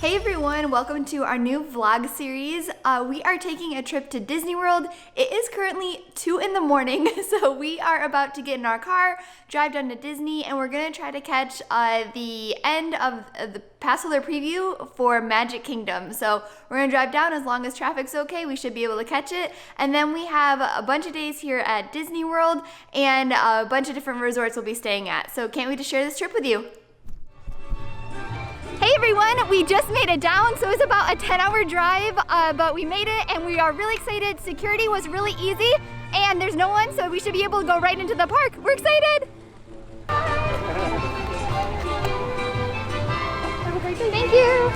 Hey everyone, welcome to our new vlog series. We are taking a trip to Disney World. It is currently 2 in the morning, so we are about to get in our car, drive down to Disney, and we're gonna try to catch the end of the Passholder Preview for Magic Kingdom. So we're gonna drive down. As long as traffic's okay, we should be able to catch it. And then we have a bunch of days here at Disney World and a bunch of different resorts we'll be staying at. So can't wait to share this trip with you. Hey everyone, we just made it down, so it's about a 10-hour drive, but we made it and we are really excited. Security was really easy and there's no one, so we should be able to go right into the park. We're excited! Have a great day. Thank you!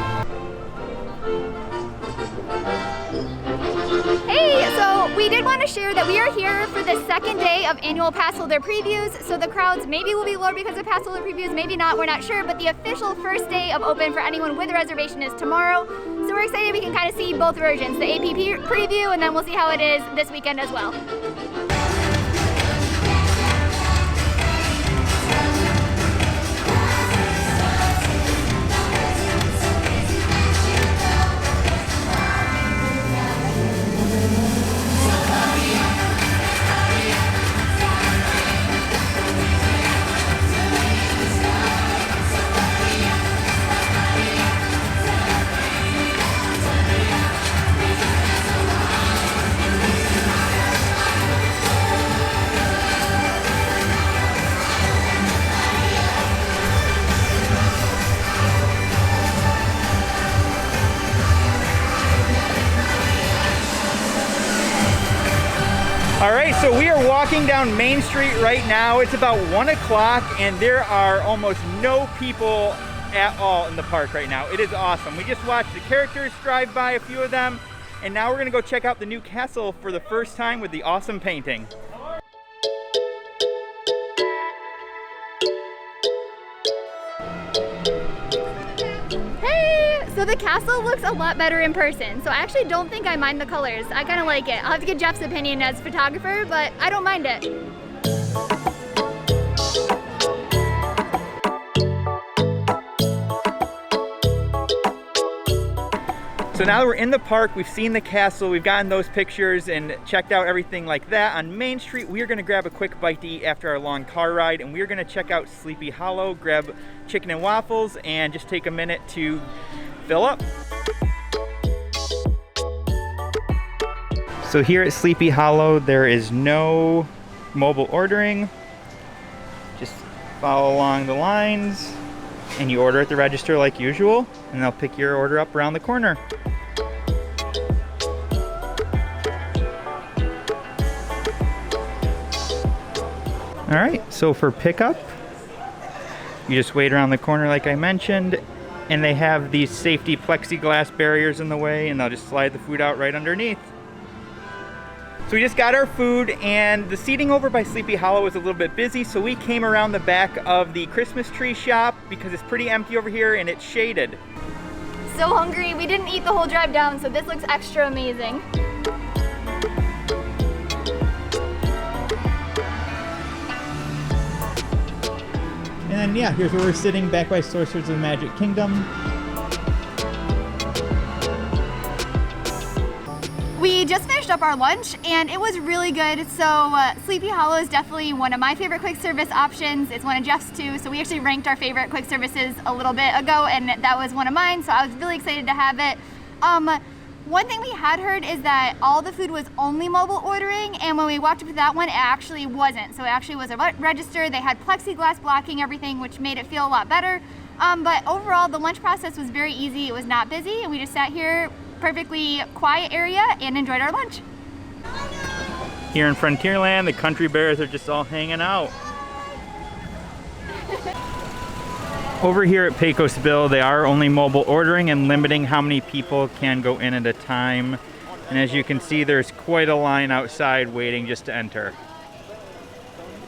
Hey, so we did want to share that we are here for the second day of Annual Passholder Previews, so the crowds maybe will be lower because of Passholder Previews, maybe not, we're not sure, but the official first day of open for anyone with a reservation is tomorrow. So we're excited we can kind of see both versions, the APP preview, and then we'll see how it is this weekend as well. All right, so we are walking down Main Street right now. It's about 1 o'clock and there are almost no people at all in the park right now. It is awesome. We just watched the characters drive by, a few of them, and now we're gonna go check out the new castle for the first time with the awesome painting. So the castle looks a lot better in person, so I actually don't think I mind the colors. I kind of like it. I'll have to get Jeff's opinion as photographer, but I don't mind it. So now that we're in the park, we've seen the castle, we've gotten those pictures and checked out everything like that. On Main Street, we are gonna grab a quick bite to eat after our long car ride, and we're gonna check out Sleepy Hallow, grab chicken and waffles, and just take a minute to fill up. So here at Sleepy Hallow, there is no mobile ordering. Just follow along the lines and you order at the register like usual, and they'll pick your order up around the corner. All right, so for pickup, you just wait around the corner like I mentioned, and they have these safety plexiglass barriers in the way, and they'll just slide the food out right underneath. So we just got our food, and the seating over by Sleepy Hallow was a little bit busy, so we came around the back of the Christmas tree shop because it's pretty empty over here and it's shaded. So hungry, we didn't eat the whole drive down, so this looks extra amazing. And then, yeah, here's where we're sitting, back by Sorcerers of the Magic Kingdom. We just finished up our lunch and it was really good. So Sleepy Hallow is definitely one of my favorite quick service options. It's one of Jeff's too. So we actually ranked our favorite quick services a little bit ago and that was one of mine. So I was really excited to have it. One thing we had heard is that all the food was only mobile ordering, and when we walked up to that one, it actually wasn't. So it actually was a register. They had plexiglass blocking everything, which made it feel a lot better. But overall, the lunch process was very easy. It was not busy, and we just sat here, perfectly quiet area, and enjoyed our lunch. Here in Frontierland, the country bears are just all hanging out. Over here at Pecos Bill, they are only mobile ordering and limiting how many people can go in at a time. And as you can see, there's quite a line outside waiting just to enter.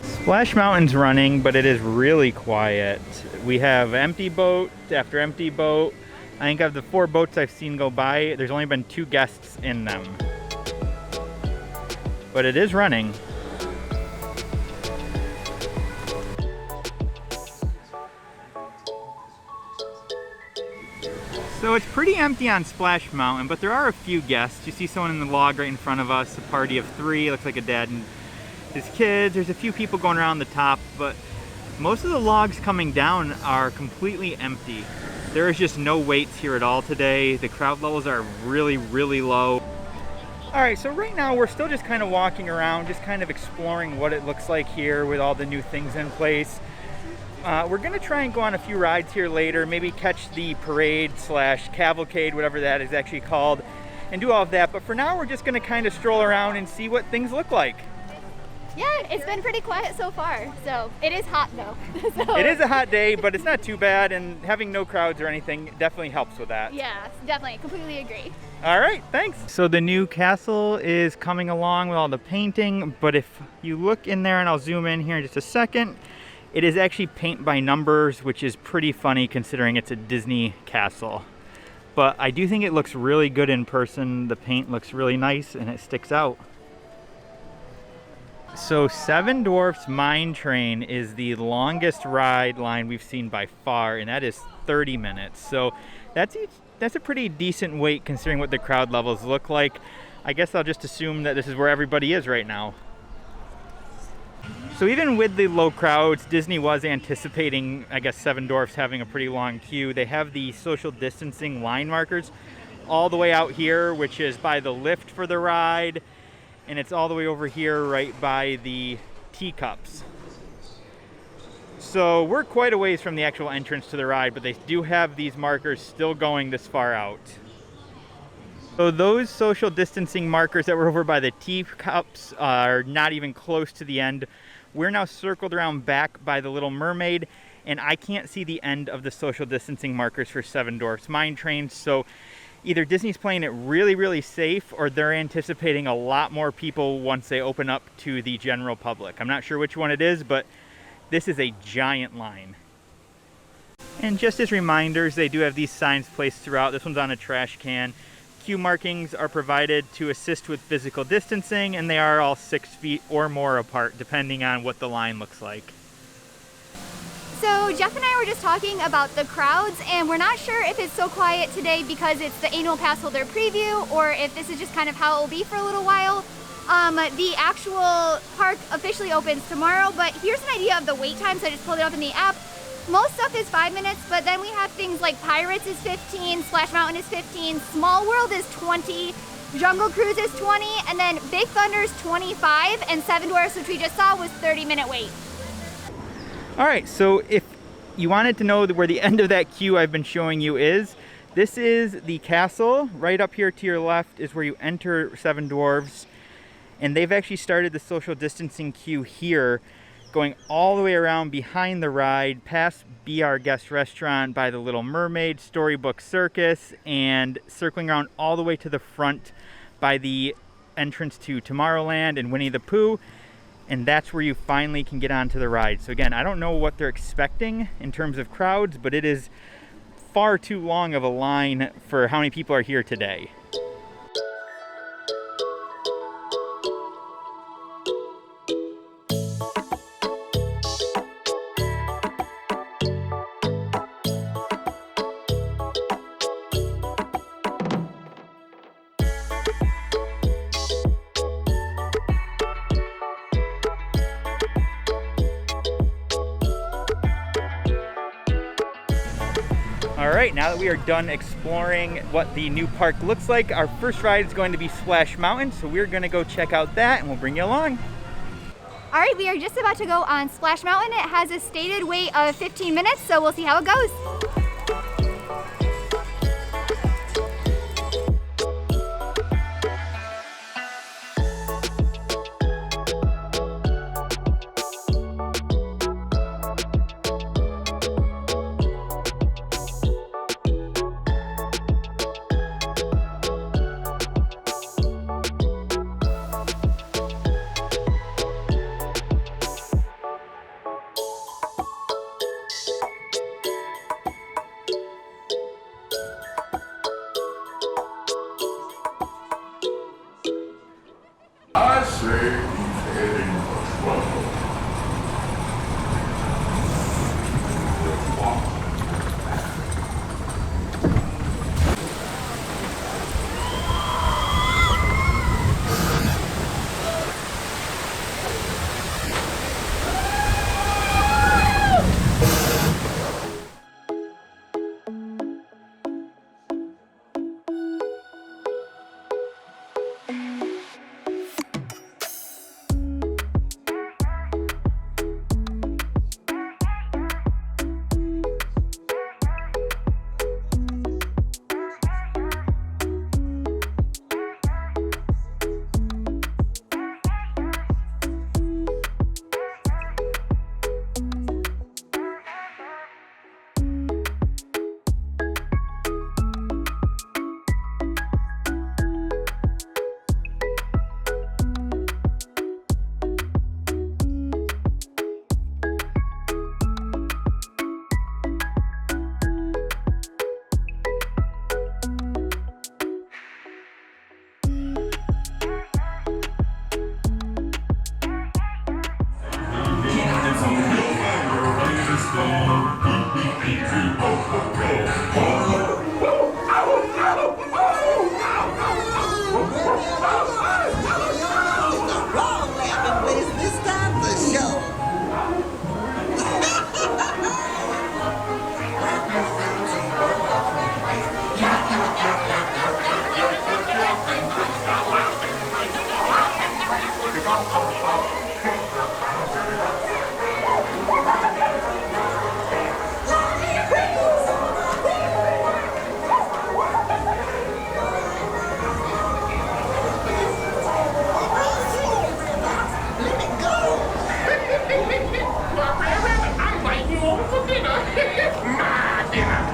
Splash Mountain's running, but it is really quiet. We have empty boat after empty boat. I think of the 4 boats I've seen go by, there's only been 2 guests in them. But it is running. So it's pretty empty on Splash Mountain, but there are a few guests. You see someone in the log right in front of us, a party of 3. Looks like a dad and his kids. There's a few people going around the top, but most of the logs coming down are completely empty. There is just no waits here at all today. The crowd levels are really, really low. All right, so right now we're still just kind of walking around, just kind of exploring what it looks like here with all the new things in place. We're gonna try and go on a few rides here later, maybe catch the parade / cavalcade, whatever that is actually called, and do all of that. But for now, we're just gonna kind of stroll around and see what things look like. Yeah, it's been pretty quiet so far. So it is hot though. It is a hot day, but it's not too bad, and having no crowds or anything definitely helps with that. Yeah, definitely, completely agree. All right, thanks. So the new castle is coming along with all the painting, but if you look in there, and I'll zoom in here in just a second, it is actually paint by numbers, which is pretty funny considering it's a Disney castle. But I do think it looks really good in person. The paint looks really nice and it sticks out. So Seven Dwarfs Mine Train is the longest ride line we've seen by far, and that is 30 minutes. So that's a pretty decent wait considering what the crowd levels look like. I guess I'll just assume that this is where everybody is right now. So even with the low crowds, Disney was anticipating, I guess, Seven Dwarfs having a pretty long queue. They have the social distancing line markers all the way out here, which is by the lift for the ride. And it's all the way over here right by the teacups. So we're quite a ways from the actual entrance to the ride, but they do have these markers still going this far out. So those social distancing markers that were over by the teacups are not even close to the end. We're now circled around back by the Little Mermaid, and I can't see the end of the social distancing markers for Seven Dwarfs Mine Train. So either Disney's playing it really, really safe, or they're anticipating a lot more people once they open up to the general public. I'm not sure which one it is, but this is a giant line. And just as reminders, they do have these signs placed throughout. This one's on a trash can. Queue markings are provided to assist with physical distancing, and they are all 6 feet or more apart, depending on what the line looks like. So Jeff and I were just talking about the crowds, and we're not sure if it's so quiet today because it's the Annual Passholder Preview, or if this is just kind of how it will be for a little while. The actual park officially opens tomorrow, but here's an idea of the wait time, so I just pulled it up in the app. Most stuff is 5 minutes, but then we have things like Pirates is 15, Splash Mountain is 15, Small World is 20, Jungle Cruise is 20, and then Big Thunder is 25, and Seven Dwarfs, which we just saw, was 30-minute wait. All right, so if you wanted to know where the end of that queue I've been showing you is, this is the castle. Right up here to your left is where you enter Seven Dwarfs, and they've actually started the social distancing queue here, going all the way around behind the ride, past Be Our Guest Restaurant, by the Little Mermaid, Storybook Circus, and circling around all the way to the front by the entrance to Tomorrowland and Winnie the Pooh. And that's where you finally can get onto the ride. So again, I don't know what they're expecting in terms of crowds, but it is far too long of a line for how many people are here today. All right, now that we are done exploring what the new park looks like, our first ride is going to be Splash Mountain, so we're gonna go check out that and we'll bring you along. All right, we are just about to go on Splash Mountain. It has a stated wait of 15 minutes, so we'll see how it goes.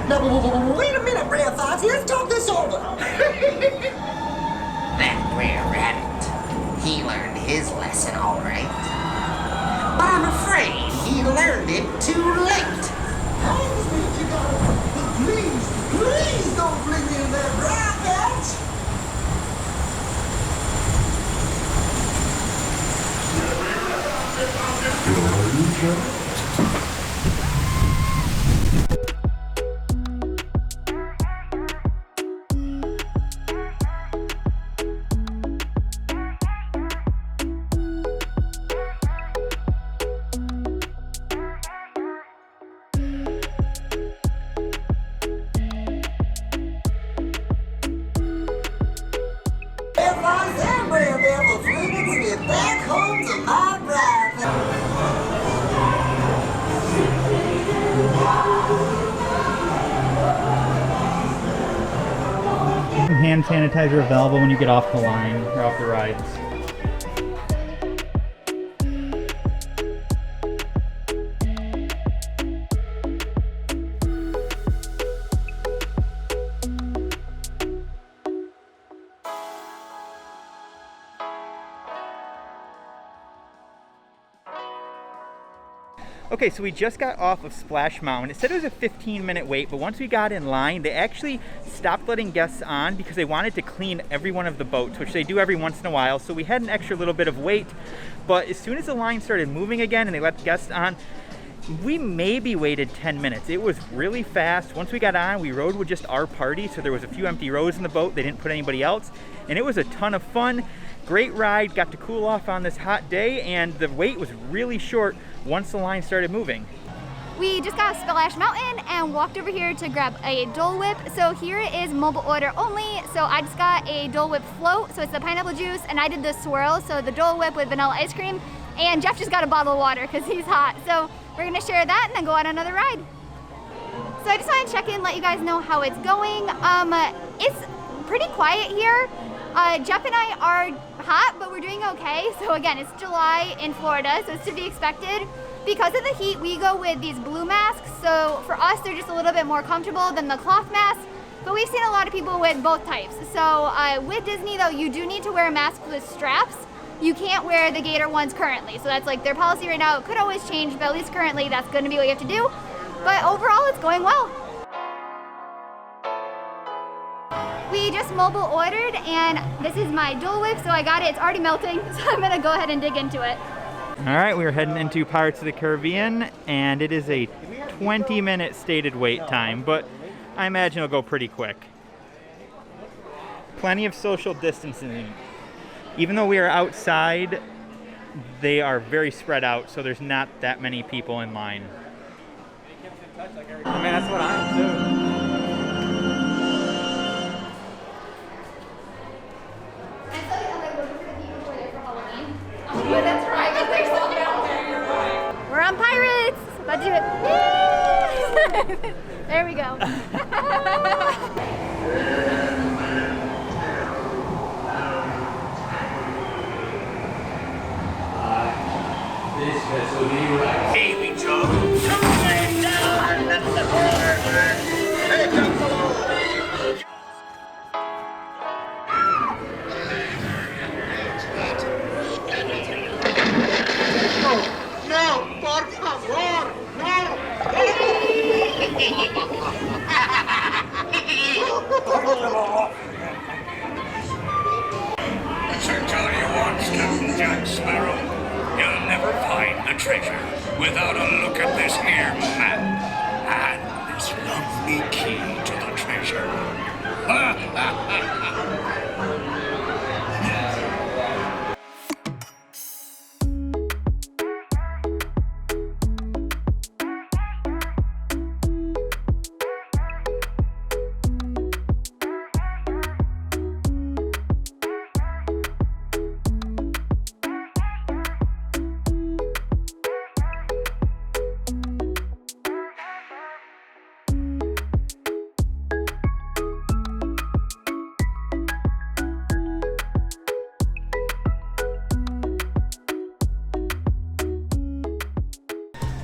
Now, wait a minute, Brad Fox. Let's talk this over. That rare rabbit. He learned his lesson all right. But I'm afraid he learned it too late. Please don't fling me in that rabbit. If I ever flinging me back home to my bride. Hand sanitizer available when you get off the line or off the rides. Okay, so we just got off of Splash Mountain. It said it was a 15-minute wait, but once we got in line, they actually stopped letting guests on because they wanted to clean every one of the boats, which they do every once in a while. So we had an extra little bit of wait, but as soon as the line started moving again and they let guests on, we maybe waited 10 minutes. It was really fast. Once we got on, we rode with just our party, so there was a few empty rows in the boat. They didn't put anybody else, and it was a ton of fun. Great ride, got to cool off on this hot day, and the wait was really short once the line started moving. We just got Splash Mountain and walked over here to grab a Dole Whip. So here is mobile order only. So I just got a Dole Whip float, so it's the pineapple juice, and I did the swirl, so the Dole Whip with vanilla ice cream. And Jeff just got a bottle of water because he's hot. So we're gonna share that and then go on another ride. So I just wanted to check in, let you guys know how it's going. It's pretty quiet here. Jeff and I are hot, but we're doing okay. So again, it's July in Florida, so it's to be expected. Because of the heat, we go with these blue masks. So for us, they're just a little bit more comfortable than the cloth masks. But we've seen a lot of people with both types. So with Disney though, you do need to wear a mask with straps. You can't wear the gator ones currently. So that's like their policy right now. It could always change, but at least currently that's gonna be what you have to do. But overall, it's going well. We just mobile ordered, and this is my Dole Whip, so I got it. It's already melting, so I'm gonna go ahead and dig into it. All right, we're heading into Pirates of the Caribbean, and it is a 20-minute stated wait time, but I imagine it'll go pretty quick. Plenty of social distancing. Even though we are outside, they are very spread out, so there's not that many people in line. I mean, that's what I am too. That's right, because they're sold out. We're on Pirates! About to do it. There we go. This vessel be right. Baby Joe, come down! Take up the load! No, por favor, no! Sir Tony wants Captain Jack Sparrow. You'll never find the treasure without a look at this here map and this lovely key to the treasure.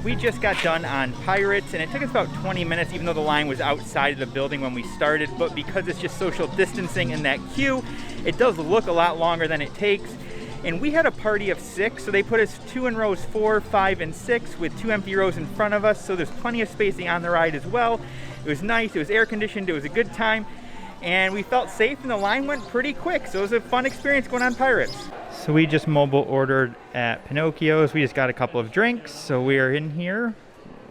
We just got done on Pirates, and it took us about 20 minutes, even though the line was outside of the building when we started. But because it's just social distancing in that queue, it does look a lot longer than it takes. And we had a party of 6, so they put us 2 in rows 4, 5, and 6 with 2 empty rows in front of us. So there's plenty of spacing on the ride as well. It was nice, it was air conditioned, it was a good time, and we felt safe, and the line went pretty quick. So it was a fun experience going on Pirates. So we just mobile ordered at Pinocchio's. We just got a couple of drinks, so we are in here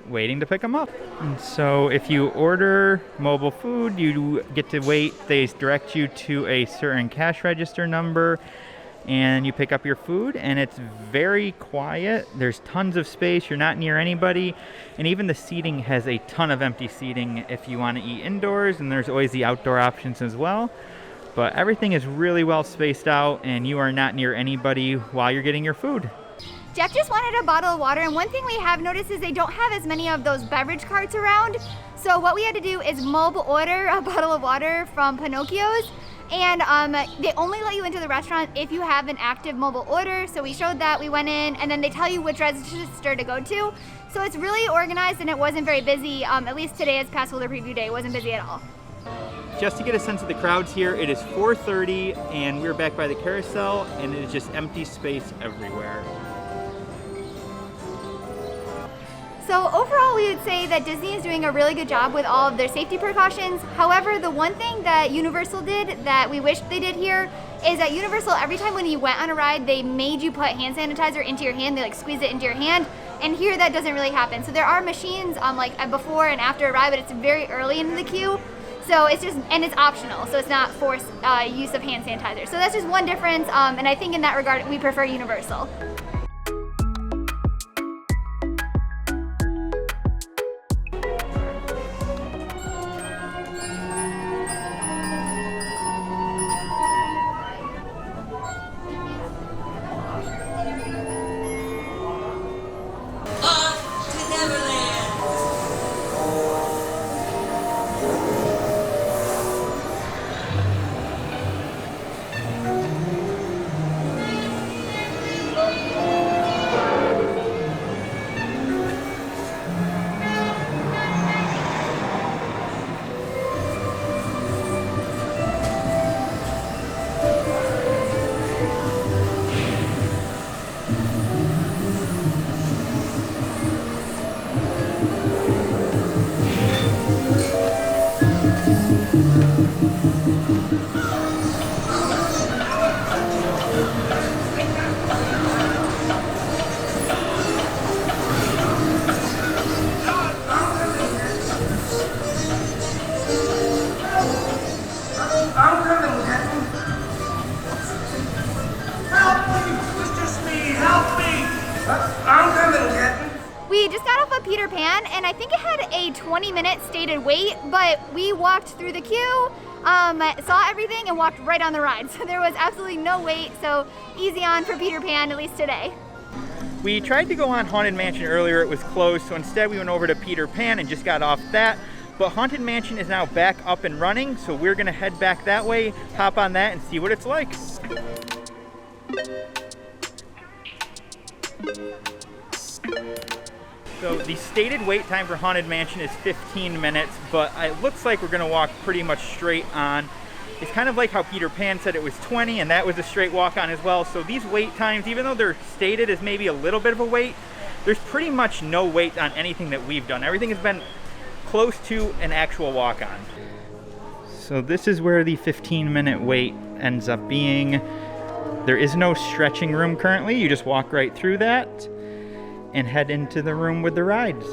waiting to pick them up. And so if you order mobile food, you get to wait. They direct you to a certain cash register number, and you pick up your food, and it's very quiet. There's tons of space. You're not near anybody, and even the seating has a ton of empty seating if you want to eat indoors, and there's always the outdoor options as well. But everything is really well spaced out, and you are not near anybody while you're getting your food. Jeff just wanted a bottle of water, and one thing we have noticed is they don't have as many of those beverage carts around. So what we had to do is mobile order a bottle of water from Pinocchio's, and they only let you into the restaurant if you have an active mobile order. So we showed that, we went in, and then they tell you which register to go to. So it's really organized, and it wasn't very busy. At least today is Passholder Preview Day. It wasn't busy at all. Just to get a sense of the crowds here, it is 4:30, and we're back by the carousel, and it is just empty space everywhere. So overall, we would say that Disney is doing a really good job with all of their safety precautions. However, the one thing that Universal did that we wish they did here is at Universal, every time when you went on a ride, they made you put hand sanitizer into your hand. They like squeeze it into your hand. And here that doesn't really happen. So there are machines like before and after a ride, but it's very early in the queue. So it's just, and it's optional, so it's not forced use of hand sanitizer. So that's just one difference, and I think in that regard, we prefer Universal. We just got off of Peter Pan, and I think it had a 20-minute stated wait, but we walked through the queue, saw everything, and walked right on the ride. So there was absolutely no wait, so easy on for Peter Pan, at least today. We tried to go on Haunted Mansion earlier, it was closed, so instead we went over to Peter Pan and just got off that. But Haunted Mansion is now back up and running, so we're gonna head back that way, hop on that, and see what it's like. So the stated wait time for Haunted Mansion is 15 minutes, but it looks like we're gonna walk pretty much straight on. It's kind of like how Peter Pan said it was 20, and that was a straight walk on as well. So these wait times, even though they're stated as maybe a little bit of a wait, there's pretty much no wait on anything that we've done. Everything has been close to an actual walk on. So this is where the 15-minute wait ends up being. There is no stretching room currently, you just walk right through that. and head into the room with the rides.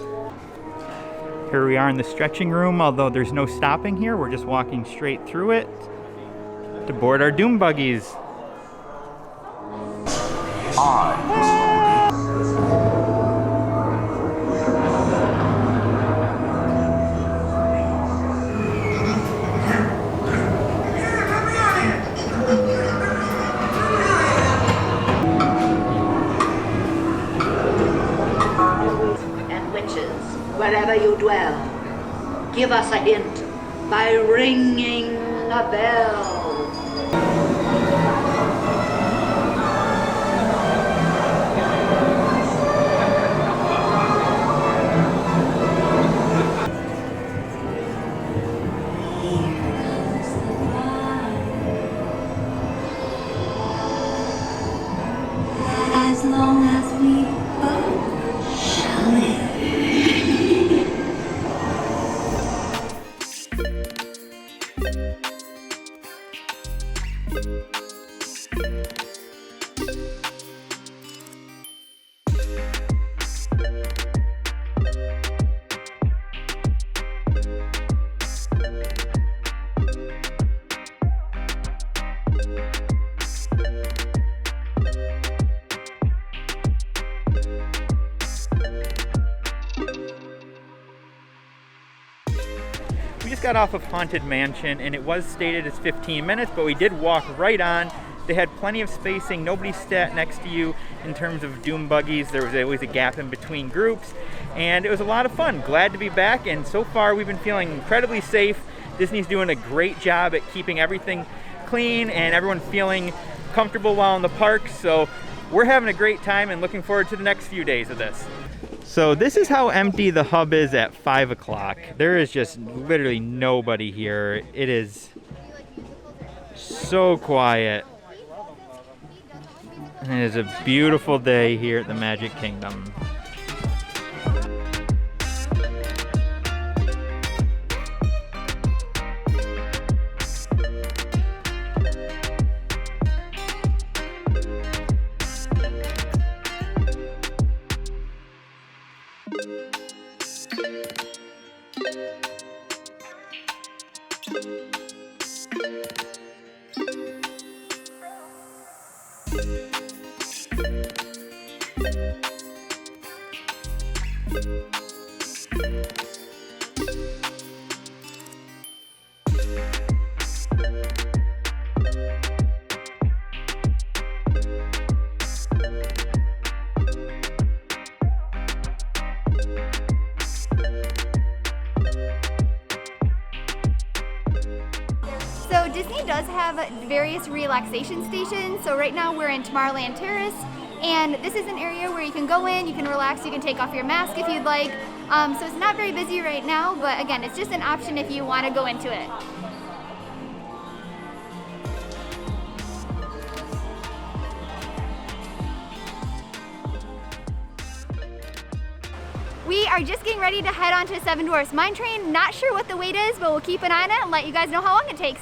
Here we are in the stretching room, although there's no stopping here. We're just walking straight through it to board our doom buggies. Wherever you dwell, give us a hint by ringing a bell. As long as we both shall live. We just got off of Haunted Mansion, and it was stated as 15 minutes, but we did walk right on. They had plenty of spacing. Nobody sat next to you in terms of doom buggies. There was always a gap in between groups, and it was a lot of fun. Glad to be back, and so far we've been feeling incredibly safe. Disney's doing a great job at keeping everything clean and everyone feeling comfortable while in the park, so we're having a great time and looking forward to the next few days of this. So this is how empty the hub is at 5 o'clock. There is just literally nobody here. It is so quiet. And it is a beautiful day here at the Magic Kingdom. So Disney does have various relaxation stations. So right now we're in Tomorrowland Terrace, and this is an area where you can go in, you can relax, you can take off your mask if you'd like. So it's not very busy right now, but again, it's just an option if you want to go into it. We are just getting ready to head on to Seven Dwarfs Mine Train. Not sure what the wait is, but we'll keep an eye on it and let you guys know how long it takes.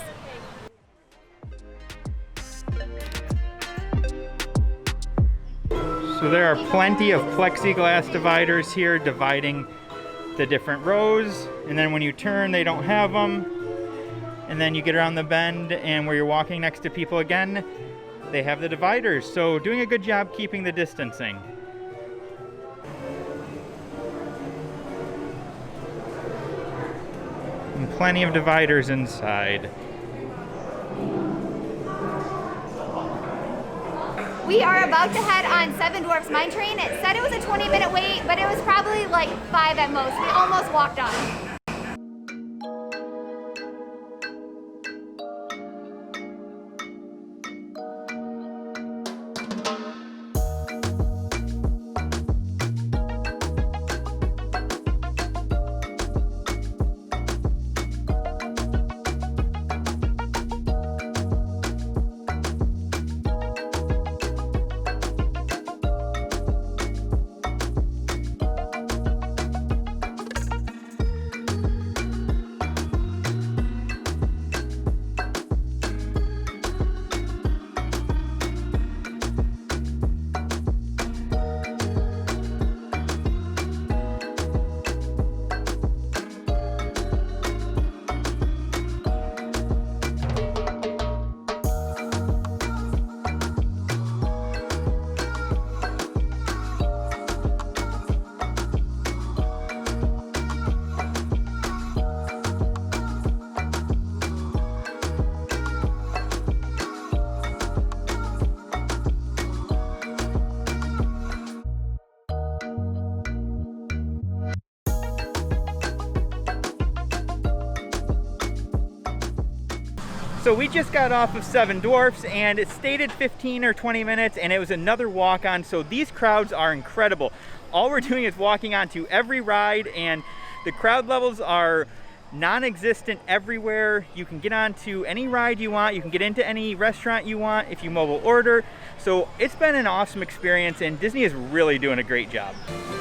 So there are plenty of plexiglass dividers here dividing the different rows, and then when you turn they don't have them, and then you get around the bend and where you're walking next to people again, they have the dividers. So doing a good job keeping the distancing. And plenty of dividers inside. We are about to head on Seven Dwarfs Mine Train. It said it was a 20-minute wait, but it was probably like 5 at most. We almost walked on. So we just got off of 7 Dwarfs and it stated 15 or 20 minutes and it was another walk-on. So these crowds are incredible. All we're doing is walking onto every ride and the crowd levels are non-existent everywhere. You can get onto any ride you want. You can get into any restaurant you want if you mobile order. So it's been an awesome experience and Disney is really doing a great job.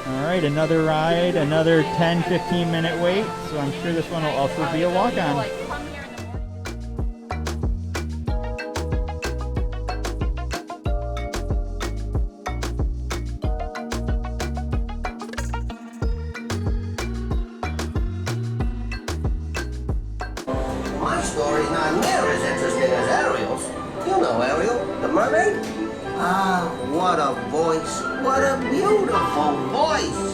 All right, another ride, another 10-15 minute wait. So I'm sure this one will also be a walk-on. My story's not near as interesting as Ariel's. You know Ariel, the mermaid? Ah, what a voice. What a beautiful voice.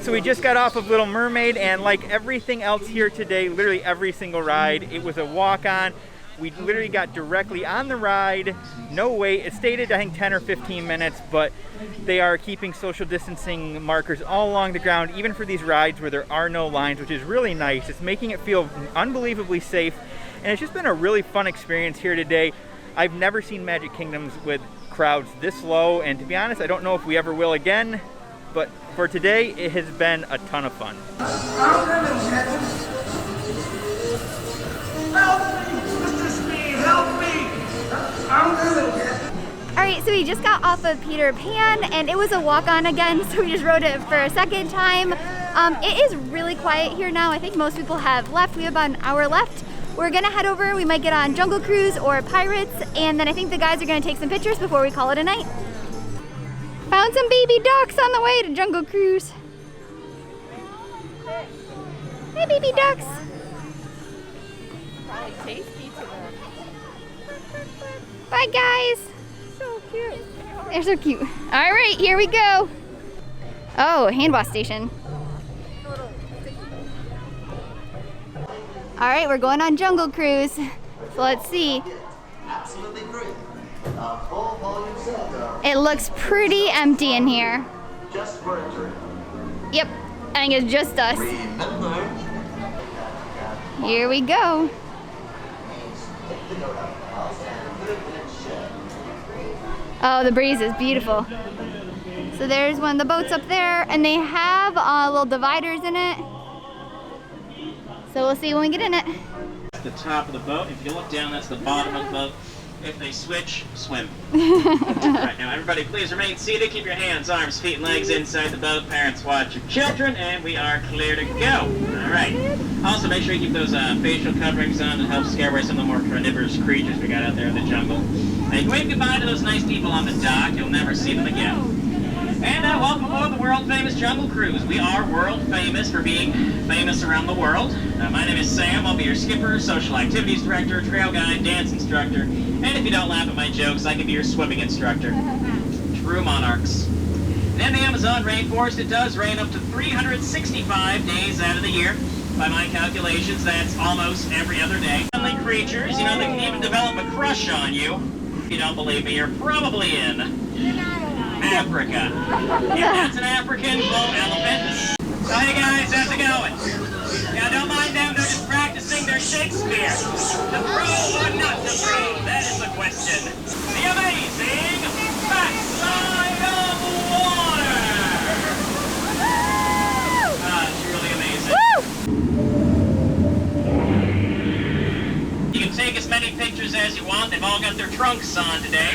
So we just got off of Little Mermaid and like everything else here today, literally every single ride, it was a walk-on. We literally got directly on the ride, no wait. It stated I think 10 or 15 minutes, but they are keeping social distancing markers all along the ground, even for these rides where there are no lines, which is really nice. It's making it feel unbelievably safe, and it's just been a really fun experience here today. I've never seen Magic Kingdoms with crowds this low, and to be honest, I don't know if we ever will again, but for today, it has been a ton of fun. All right, so we just got off of Peter Pan and it was a walk-on again, so we just rode it for a second time. It is really quiet here now. I think most people have left. We have about an hour left. We're gonna head over, we might get on Jungle Cruise or Pirates, and then I think the guys are gonna take some pictures before we call it a night. Found some baby ducks on the way to Jungle Cruise. Hey, baby ducks. Probably tasty to them. Bye, guys. So cute. They're so cute. All right, here we go. Oh, hand wash station. All right, we're going on Jungle Cruise. So let's see. Absolutely free. A full volume set. It looks pretty empty in here. Just for a drink. Yep, I think it's just us. Remember. Here we go. Oh, the breeze is beautiful. So there's one of the boats up there, and they have little dividers in it. So we'll see when we get in it. The top of the boat. If you look down, that's the bottom of the boat. If they switch, swim. Right, now everybody please remain seated. Keep your hands, arms, feet, and legs inside the boat. Parents watch your children, and we are clear to go. All right. Also, make sure you keep those facial coverings on to help scare away some of the more carnivorous creatures we got out there in the jungle. And wave goodbye to those nice people on the dock. You'll never see them again. And welcome aboard the world-famous Jungle Cruise. We are world-famous for being famous around the world. My name is Sam. I'll be your skipper, social activities director, trail guide, dance instructor, and if you don't laugh at my jokes, I can be your swimming instructor. True monarchs. And in the Amazon rainforest, it does rain up to 365 days out of the year. By my calculations, that's almost every other day. Friendly creatures, you know, they can even develop a crush on you. If you don't believe me, you're probably in Africa. If that's an African bull elephant. So hey guys, how's it going? Yeah, don't mind them, they're just practicing their Shakespeare. The pro or not the pro? That is the question. The amazing backside of water! It's really amazing. You can take as many pictures as you want. They've all got their trunks on today.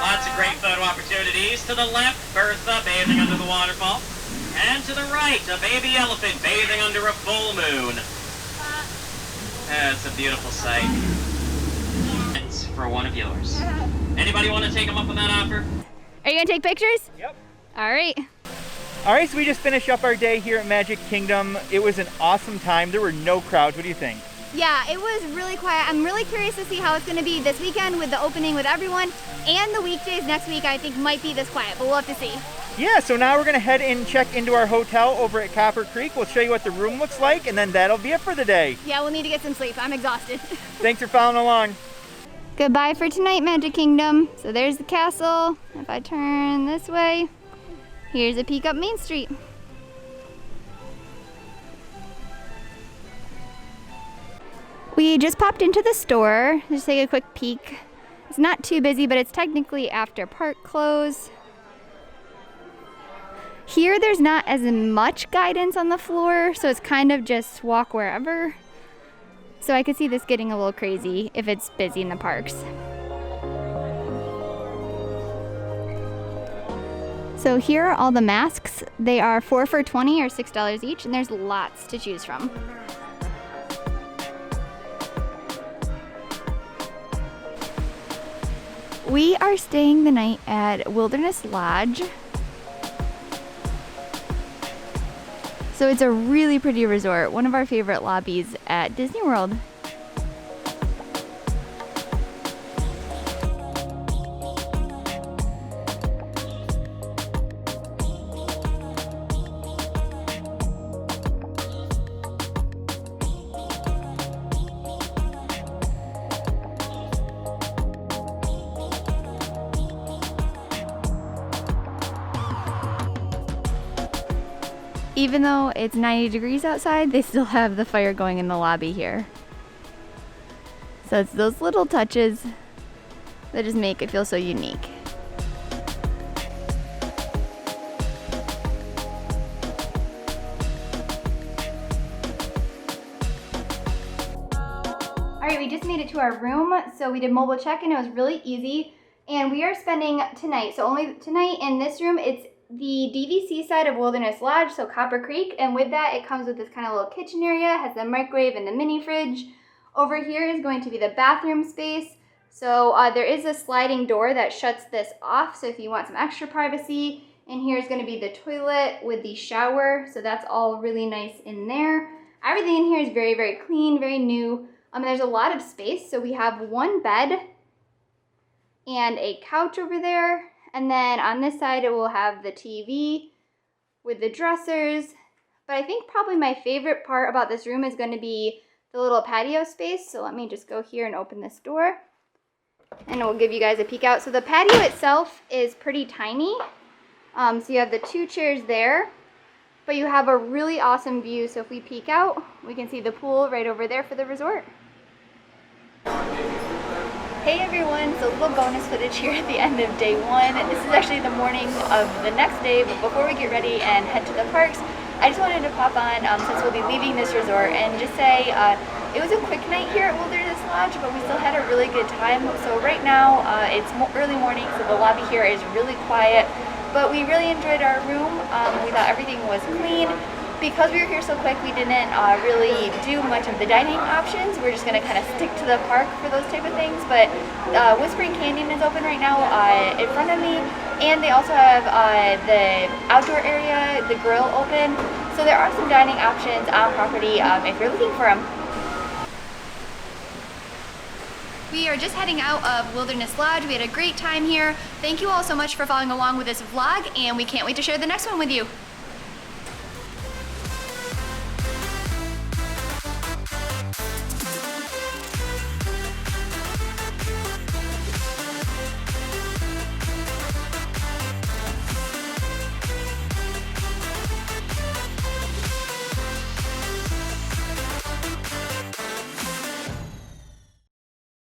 Lots of great photo opportunities. To the left, Bertha bathing under the waterfall. And to the right, a baby elephant bathing under a full moon. It's a beautiful sight. It's for one of yours. Anybody want to take them up on that offer? Are you gonna take pictures? Yep. All right. All right, so we just finished up our day here at Magic Kingdom. It was an awesome time. There were no crowds. What do you think? Yeah, it was really quiet. I'm really curious to see how it's gonna be this weekend with the opening with everyone, and the weekdays next week I think might be this quiet, but we'll have to see. Yeah, so now we're gonna head and check into our hotel over at Copper Creek. We'll show you what the room looks like, and then that'll be it for the day. Yeah, we'll need to get some sleep. I'm exhausted. Thanks for following along. Goodbye for tonight, Magic Kingdom. So there's the castle. If I turn this way, here's a peek up Main Street. We just popped into the store. Just take a quick peek. It's not too busy, but it's technically after park close. Here, there's not as much guidance on the floor, so it's kind of just walk wherever. So I could see this getting a little crazy if it's busy in the parks. So here are all the masks. They are 4 for $20 or $6 each, and there's lots to choose from. We are staying the night at Wilderness Lodge. So it's a really pretty resort, one of our favorite lobbies at Disney World. Even though it's 90 degrees outside, they still have the fire going in the lobby here. So it's those little touches that just make it feel so unique. All right, we just made it to our room. So we did mobile check-in, it was really easy. And we are spending tonight, so only tonight in this room, it's the DVC side of Wilderness Lodge, so Copper Creek, and with that it comes with this kind of little kitchen area, has the microwave and the mini fridge. Over here is going to be the bathroom space. So there is a sliding door that shuts this off, so if you want some extra privacy. And here's going to be the toilet with the shower, so that's all really nice in there. Everything in here is very, very clean, very new. There's a lot of space, so we have one bed and a couch over there. And then on this side, it will have the TV with the dressers. But I think probably my favorite part about this room is going to be the little patio space. So let me just go here and open this door. And we'll give you guys a peek out. So the patio itself is pretty tiny. So you have the 2 chairs there. But you have a really awesome view. So if we peek out, we can see the pool right over there for the resort. Hey everyone, so a little bonus footage here at the end of day 1. This is actually the morning of the next day, but before we get ready and head to the parks, I just wanted to pop on, since we'll be leaving this resort, and just say it was a quick night here at Wilderness Lodge, but we still had a really good time. So right now, it's early morning, so the lobby here is really quiet, but we really enjoyed our room. We thought everything was clean. Because we were here so quick, we didn't really do much of the dining options. We're just going to kind of stick to the park for those type of things. But Whispering Canyon is open right now in front of me. And they also have the outdoor area, the grill open. So there are some dining options on property if you're looking for them. We are just heading out of Wilderness Lodge. We had a great time here. Thank you all so much for following along with this vlog, and we can't wait to share the next one with you.